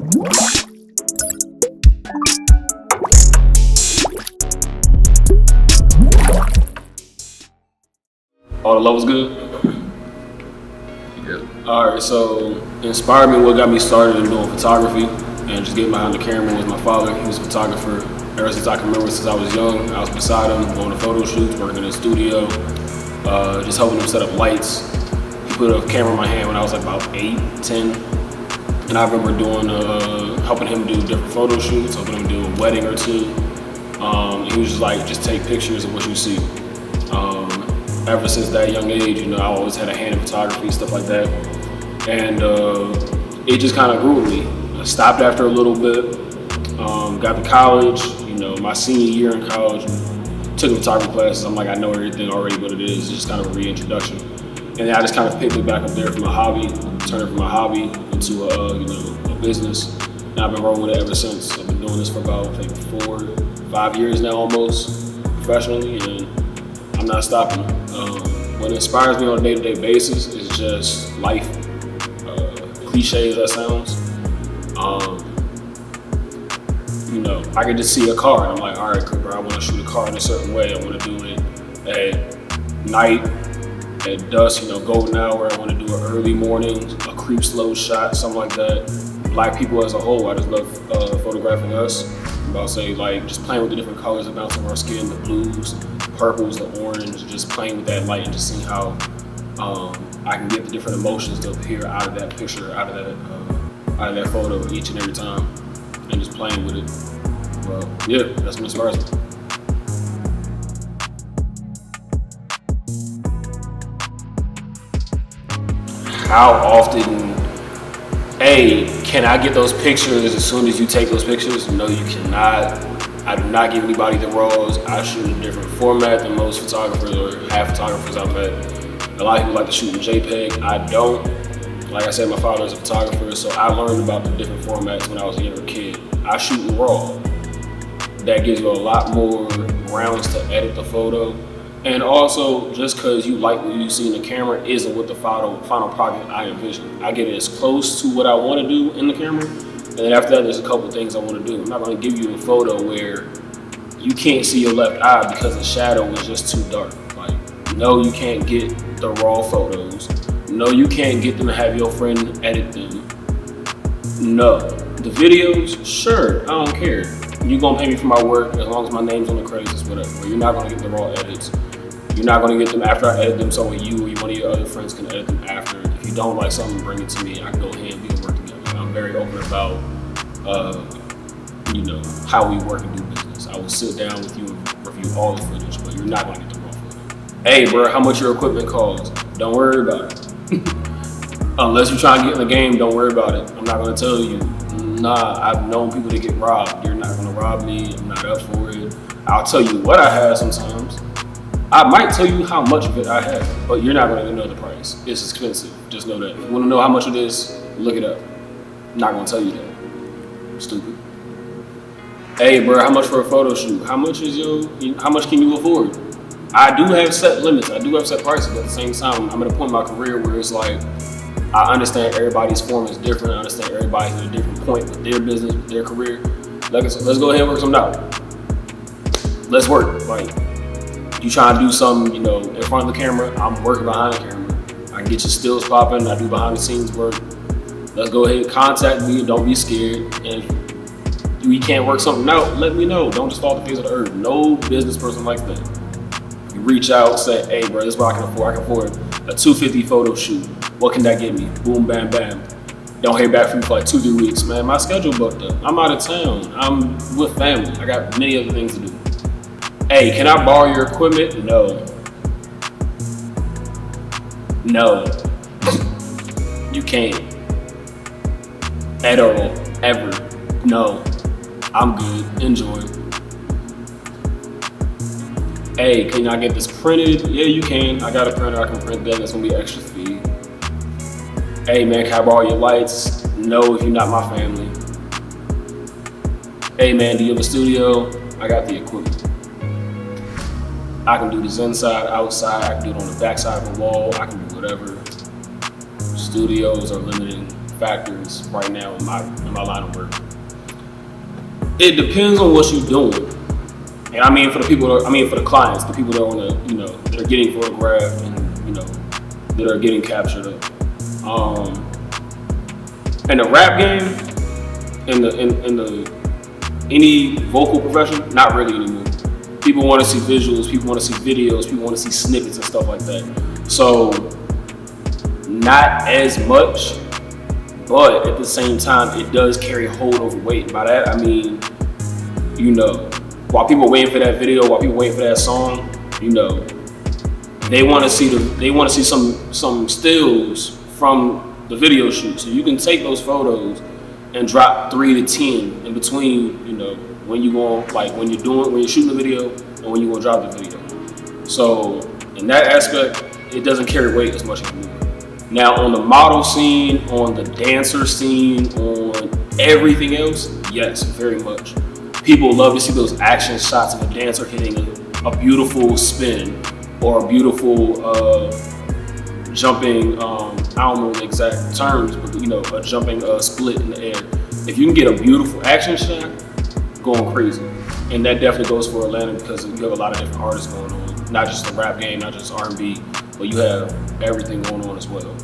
All the levels good? Yeah. Alright, so inspired me, what got me started in doing photography and just getting behind the camera was my father. He was a photographer ever since I can remember, since I was young. I was beside him, going to photo shoots, working in the studio, just helping him set up lights. He put a camera in my hand when I was like about 8, 10. And I remember doing, helping him do different photo shoots, helping him do a wedding or two. He was just like, just take pictures of what you see. Ever since that young age, I always had a hand in photography, stuff like that. And it just kind of grew with me. I stopped after a little bit, got to college, my senior year in college, took photography classes. I'm like, I know everything already, but it is just kind of a reintroduction. And then I just kind of picked it back up there from a hobby, turned it from a hobby into a business. And I've been rolling with it ever since. I've been doing this for about, I think, 4, 5 years now almost, professionally, and I'm not stopping. What inspires me on a day-to-day basis is just life. Cliche as that sounds. I can just see a car and I'm like, all right, Cooper, I want to shoot a car in a certain way. I want to do it at night, at dusk, golden hour. I want to do it early morning, a creep slow shot, something like that. Black people as a whole, I just love photographing us. I'm about to say, like, just playing with the different colors that bounce off our skin, the blues, purples, the orange, just playing with that light and just seeing how I can get the different emotions to appear out of that picture, out of that photo each and every time, and just playing with it. Well, yeah, that's what inspires me. How often, can I get those pictures as soon as you take those pictures? No, you cannot. I do not give anybody the raws. I shoot in a different format than most photographers or half photographers I've met. A lot of people like to shoot in JPEG. I don't. Like I said, my father is a photographer, so I learned about the different formats when I was a younger kid. I shoot in RAW. That gives you a lot more grounds to edit the photo. And also, just because you like what you see in the camera isn't what the final product I envision. I get it as close to what I want to do in the camera. And then after that, there's a couple things I want to do. I'm not going to give you a photo where you can't see your left eye because the shadow is just too dark. Like, no, you can't get the raw photos. No, you can't get them to have your friend edit them. No. The videos, sure, I don't care. You're going to pay me for my work as long as my name's on the credits, it's whatever. But you're not going to get the raw edits. You're not going to get them after I edit them so you or one of your other friends can edit them after. If you don't like something, bring it to me. I can go ahead and we can work together. I'm very open about, how we work and do business. I will sit down with you and review all the footage, but you're not going to get the raw footage. Hey, bro, how much your equipment costs? Don't worry about it. Unless you're trying to get in the game, don't worry about it. I'm not going to tell you. Nah, I've known people to get robbed. You're not going to rob me. I'm not up for it. I'll tell you what I have sometimes. I might tell you how much of it I have, but you're not going to know the price. It's expensive. Just know that. If you want to know how much it is, look it up. I'm not going to tell you that. Stupid. Hey, bro, how much for a photo shoot? How much can you afford? I do have set limits. I do have set prices. At the same time, I'm at a point in my career where it's like, I understand everybody's form is different. I understand everybody's at a different point with their business, with their career. Let's go ahead and work something out. Let's work. Like, you trying to do something, in front of the camera, I'm working behind the camera. I can get your stills popping. I do behind the scenes work. Let's go ahead and contact me. Don't be scared. And if we can't work something out, let me know. Don't just fall off the face of the earth. No business person likes that. You reach out, say, hey, bro, this is what I can afford. I can afford a $250 photo shoot. What can that get me? Boom, bam, bam. Don't hear back from you for like 2-3 weeks. Man, my schedule booked up. I'm out of town. I'm with family. I got many other things to do. Hey, can I borrow your equipment? No. No. You can't. At all. Ever. No. I'm good. Enjoy. Hey, can I get this printed? Yeah, you can. I got a printer. I can print that. That's going to be extra fee. Hey, man, can I borrow your lights? No, if you're not my family. Hey, man, do you have a studio? I got the equipment. I can do this inside, outside. I can do it on the back side of a wall. I can do whatever. Studios are limiting. factors right now in my line of work. It depends on what you're doing. And I mean for the clients, the people that want to, that are getting photographed and, that are getting captured up. In the rap game, in the any vocal profession, not really anymore. People want to see visuals, people want to see videos, people want to see snippets and stuff like that. So not as much, but at the same time, it does carry hold over weight. By that, I mean, while people are waiting for that video, while people are waiting for that song, they want to see some stills from the video shoot. So you can take those photos and drop 3 to 10 in between, when you're shooting the video and when you're gonna drop the video. So in that aspect, it doesn't carry weight as much anymore. Now on the model scene, on the dancer scene, on everything else, yes, very much. People love to see those action shots of a dancer hitting a beautiful spin or a beautiful jumping, I don't know the exact terms, but a jumping split in the air. If you can get a beautiful action shot, going crazy. And that definitely goes for Atlanta because you have a lot of different artists going on. Not just the rap game, not just R&B, but you have everything going on as well.